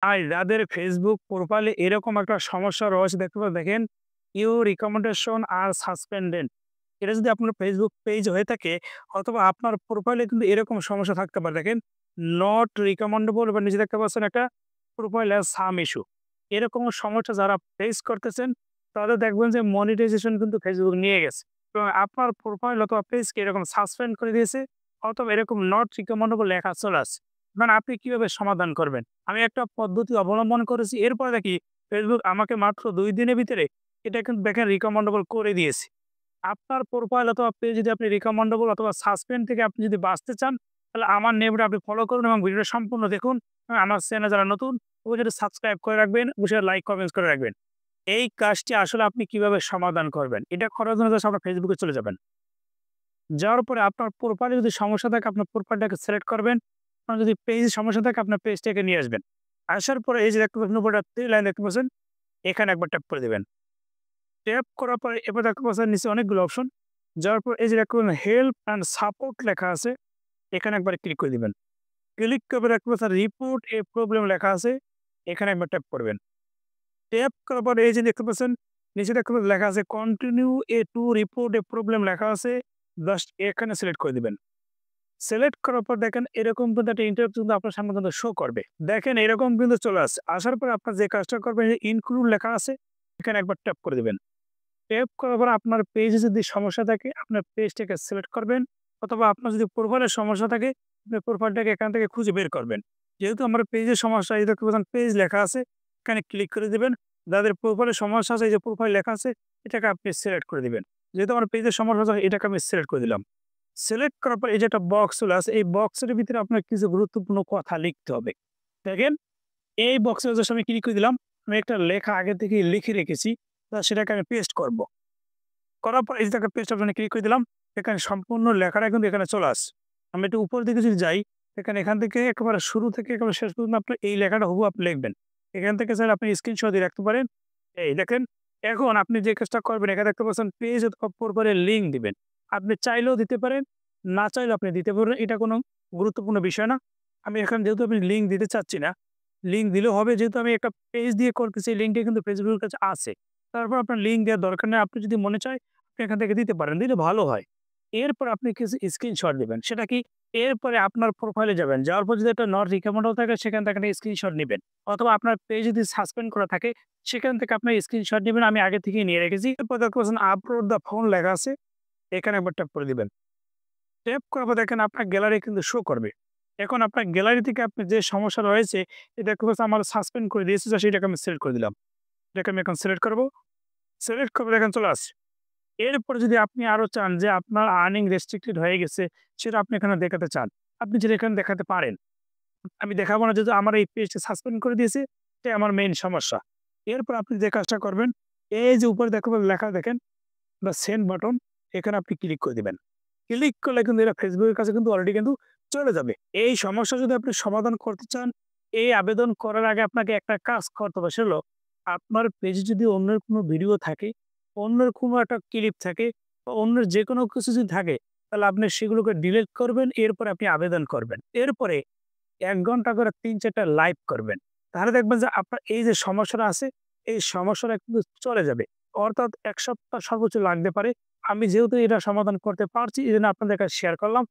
আর যাদের ফেসবুক প্রোফাইলে এরকম একটা সমস্যা রয়েছে দেখতে দেখেন, ইউ রিকমেন্ডেশন আর সাসপেন্ডেড। এটা যদি আপনার ফেসবুক পেজ হয়ে থাকে অথবা আপনার প্রোফাইলে কিন্তু এরকম সমস্যা থাকতে পারে। দেখেন, নট রিকমেন্ডেবল বা নিচে দেখতে পাচ্ছেন একটা প্রোফাইল হ্যাজ সাম ইস্যু। এরকম সমস্যা যারা ফেস করতেছেন তাদের দেখবেন যে মনিটাইজেশন কিন্তু ফেসবুক নিয়ে গেছে এবং আপনার প্রোফাইল অথবা পেজকে এরকম সাসপেন্ড করে দিয়েছে অথবা এরকম নট রিকমেন্ডেবল লেখা চলে আসছে। মানে আপনি কিভাবে সমাধান করবেন? আমি একটা পদ্ধতি অবলম্বন করেছি। এরপরে দেখি ফেসবুক আমাকে মাত্র ২ দিনের ভিতরে এটা কিন্তু দেখেন রিকমেন্ডেবল করে দিয়েছে। আপনার প্রোফাইল অথবা পেজ যদি আপনি রিকমেন্ডেবল অথবা সাসপেন্ড থেকে আপনি যদি বাঁচতে চান, তাহলে আমার নেমটা আপনি ফলো করুন এবং ভিডিওটা সম্পূর্ণ দেখুন। আমার চ্যানেলে যারা নতুন অবশ্যই সাবস্ক্রাইব করে রাখবেন, অবশ্যই লাইক, কমেন্টস করে রাখবেন। এই কাজটি আসলে আপনি কিভাবে সমাধান করবেন? এটা করার জন্য জাস্ট আপনার ফেসবুকে চলে যাবেন। যাওয়ার পরে আপনার প্রোফাইলে যদি সমস্যা থাকে আপনার প্রোফাইলটাকে সিলেক্ট করবেন। আপনার যদি পেজে সমস্যা থাকে আপনার পেজটাকে নিয়ে আসবেন। আসার পরে এই যে দেখতে পাচ্ছেন উপরে ৩ লাইন দেখতে পাচ্ছেন, এখানে একবার ট্যাপ করে দিবেন। ট্যাপ করার পরে এবার দেখতে পাচ্ছেন নিচে অনেকগুলো অপশন। যাওয়ার পর এই যে দেখতে পাচ্ছেন হেল্প অ্যান্ড সাপোর্ট লেখা আছে, এখানে একবার ক্লিক করে দিবেন। ক্লিক করে দেখতে পাচ্ছেন রিপোর্ট এ প্রবলেম লেখা আছে, এখানে একবার ট্যাপ করবেন। ট্যাপ করার পরে এই যে দেখতে পাচ্ছেন নিচে দেখতে পাচ্ছেন লেখা আছে continue a to report a problem লেখা আছে। জাস্ট এখানে সিলেক্ট করে দিবেন। সিলেক্ট করার পর দেখেন এরকম কিন্তু একটা ইন্টারপ্ট কিন্তু আপনার সামনে কিন্তু শো করবে। দেখেন এরকম কিন্তু চলে আসছে। আসার পরে আপনার যে কাজটা করবেন যে ইনক্লুড লেখা আছে, এখানে একবার ট্যাপ করে দিবেন। ট্যাপ করার পর আপনার পেজে যদি সমস্যা থাকে আপনার পেজটাকে সিলেক্ট করবেন অথবা আপনার যদি প্রোফাইলের সমস্যা থাকে আপনার প্রোফাইলটাকে এখান থেকে খুঁজে বের করবেন। যেহেতু আমার পেজের সমস্যা এই দেখতে পাচ্ছেন পেজ লেখা আছে, এখানে ক্লিক করে দিবেন। যাদের প্রোফাইলের সমস্যা আছে এই যে প্রোফাইল লেখা আছে এটাকে আপনি সিলেক্ট করে দিবেন। যেহেতু আমার পেজের সমস্যা আছে এটাকে আমি সিলেক্ট করে দিলাম। সিলেক্ট করার পর এই যে একটা বক্স চলে আসে, এই বক্সের ভিতরে আপনার কিছু গুরুত্বপূর্ণ কথা লিখতে হবে। দেখেন, এই বক্সে জাস্ট আমি ক্লিক করে দিলাম। আমি একটা লেখা আগে থেকেই লিখে রেখেছি। সেটাকে আমি পেস্ট করব। করার পর এই যে একটা পেস্ট অপশনে ক্লিক করে দিলাম। এখানে সম্পূর্ণ লেখাটা কিন্তু এখানে চলে আসছে। আমি একটু উপর দিকে যদি যাই, এখান থেকে একেবারে শুরু থেকে একেবারে শেষ পর্যন্ত আপনি এই লেখাটা হুবহু আপনি লিখবেন। এখান থেকে চাইলে আপনি স্ক্রিনশট দিয়ে রাখতে পারেন। এই দেখেন, এখন আপনি যে কাজটা করবেন এখানে দেখতে পাচ্ছেন পেজ অথবা প্রোফাইলের লিঙ্ক দিবেন। আপনি চাইলেও দিতে পারেন, না চাইলেও আপনি দিতে পারেন। এটা কোনো গুরুত্বপূর্ণ বিষয় না। আমি এখন যেহেতু আমি লিঙ্ক দিতে চাচ্ছি না, লিঙ্ক দিলেও হবে যেহেতু আমি একটা পেজ দিয়ে করতেছি, লিঙ্কটা কিন্তু ফেসবুকের কাছে আছে। তারপর আপনার লিঙ্ক দেওয়ার দরকার নেই। আপনি যদি মনে চায় আপনি এখান থেকে দিতে পারেন, দিলে ভালো হয়। এরপর আপনি কিছু স্ক্রিনশট দিবেন। সেটা কি? এরপরে আপনার প্রোফাইলে যাবেন। যাওয়ার পর যদি একটা নট রিকমেন্ডেবল থাকে সেখান থেকে একটা স্ক্রিনশট নিবেন। অথবা আপনার পেজ যদি সাসপেন্ড করা থাকে সেখান থেকে আপনি স্ক্রিনশট নিবেন। আমি আগে থেকেই নিয়ে রেখেছি। এরপর দেখতে পাচ্ছেন আপলোড দ্য ফোন লেখা আছে। এখানে একবার ট্যাপ করে দিবেন। ট্যাপ করার পর দেখেন আপনার গ্যালারি কিন্তু শো করবে। এখন আপনার গ্যালারি থেকে আপনার যে সমস্যা রয়েছে এটা দেখতে পাচ্ছেন আমার সাসপেন্ড করে দিয়েছে, সেটাকে আমি সিলেক্ট করে দিলাম। এটাকে আমি এখন সিলেক্ট করব। সিলেক্ট করব দেখেন চলে আসছে। এরপরে যদি আপনি আরো চান যে আপনার আর্নিং রেস্ট্রিক্টেড হয়ে গেছে, সেটা আপনি এখানে দেখাতে চান। আপনি যেটা এখানে দেখাতে পারেন। আমি দেখাবো না যেহেতু আমার এই পেজটা সাসপেন্ড করে দিয়েছে, এটাই আমার মেইন সমস্যা। এরপর আপনি যে কাজটা করবেন, এই যে উপরে লেখা দেখেন দ্যা সেন্ড বাটন, এখানে আপনি ক্লিক করে দিবেন। ক্লিক করলে কিন্তু এটা ফেসবুকের কাছে কিন্তু অলরেডি কিন্তু চলে যাবে। এই সমস্যা যদি আপনি সমাধান করতে চান, এই আবেদন করার আগে আপনাকে একটা কাজ করতে হবে। সেটা হলো আপনার পেজে যদি অন্যের কোনো ভিডিও থাকে, অন্যের কোনো একটা ক্লিপ থাকে বা অন্যের যেকোনো কিছু যদি থাকে, তাহলে আপনি সেগুলোকে ডিলিট করবেন। এরপরে আপনি আবেদন করবেন। এরপরে ১ ঘন্টা করে ৩-৪ টা লাইভ করবেন। তাহলে দেখবেন যে আপনার এই যে সমস্যাটা আছে, এই সমস্যাটা কিন্তু চলে যাবে। অর্থাৎ ১ সপ্তাহ সর্বোচ্চ লাগতে পারে। আমি যেহেতু এটা সমাধান করতে পারছি, এজন্য আপনাদের কাছে শেয়ার করলাম।